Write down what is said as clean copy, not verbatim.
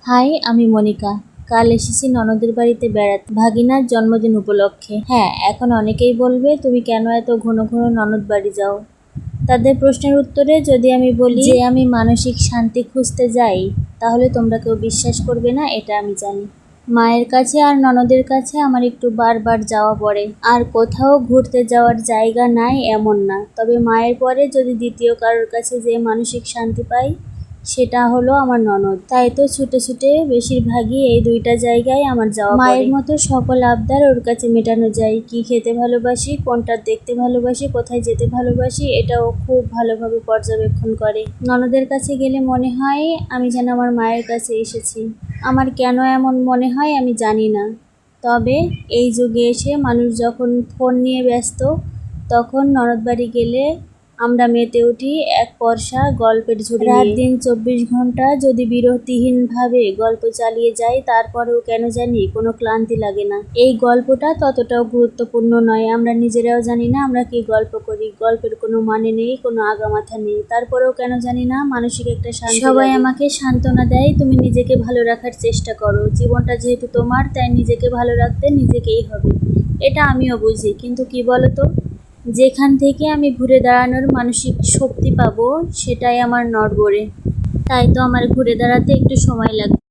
High, আমি মনিকা। কাল এসেছি ননদের বাড়িতে বেড়াতে ভাগিনার জন্মদিন উপলক্ষে। হ্যাঁ, এখন অনেকেই বলবে তুমি কেন এত ঘন ঘন ননদ বাড়ি যাও। তাদের প্রশ্নের উত্তরে যদি আমি বলি যে আমি মানসিক শান্তি খুঁজতে যাই, তাহলে তোমরা কেউ বিশ্বাস করবে না, এটা আমি জানি। মায়ের কাছে আর ননদের কাছে আমার একটু বারবার যাওয়া পড়ে। আর কোথাও ঘুরতে যাওয়ার জায়গা নাই এমন না, তবে মায়ের পরে যদি দ্বিতীয় কারোর কাছে যে মানসিক শান্তি পাই, সেটা হলো আমার ননদ। তাই তো ছুটে ছুটে বেশিরভাগই এই দুইটা জায়গায় আমার যাওয়া। মায়ের মতো সকল আবদার ওর কাছে মেটানো যায়। কি খেতে ভালোবাসি, কোনটা দেখতে ভালোবাসি, কোথায় যেতে ভালোবাসি, এটাও খুব ভালোভাবে পর্যবেক্ষণ করে। ননদের কাছে গেলে মনে হয় আমি যেন আমার মায়ের কাছে এসেছি। আমার কেন এমন মনে হয় আমি জানি না, তবে এই যুগে এসে মানুষ যখন ফোন নিয়ে ব্যস্ত, তখন ননদ বাড়ি গেলে আমরা মেতে উঠি এক পরশা গল্পের ঝুড়ি নিয়ে। রাত দিন 24 ঘন্টা যদি বিরতিহীনভাবে গল্প চালিয়ে যাই, তারপরেও কেন জানি কোনো ক্লান্তি লাগে না। এই গল্পটা ততটাও গুরুত্বপূর্ণ নয়, আমরা নিজেরাও জানি না আমরা কি গল্প করি। গল্পের কোনো মানে নেই, কোনো আগামাথা নেই, তারপরেও কেন জানি না মানসিক একটা শান্তি। সবাই আমাকে সান্ত্বনা দেয়, তুমি নিজেকে ভালো রাখার চেষ্টা করো, জীবনটা যেহেতু তোমার, তাই নিজেকে ভালো রাখতে নিজেকেই হবে। এটা আমিও বুঝি, কিন্তু কি বলতো, যেখান থেকে আমি ঘুরে দাঁড়ানোর মানসিক শক্তি পাবো, সেটাই আমার নড়বড়ে। তাই তো আমার ঘুরে দাঁড়াতে একটু সময় লাগবে।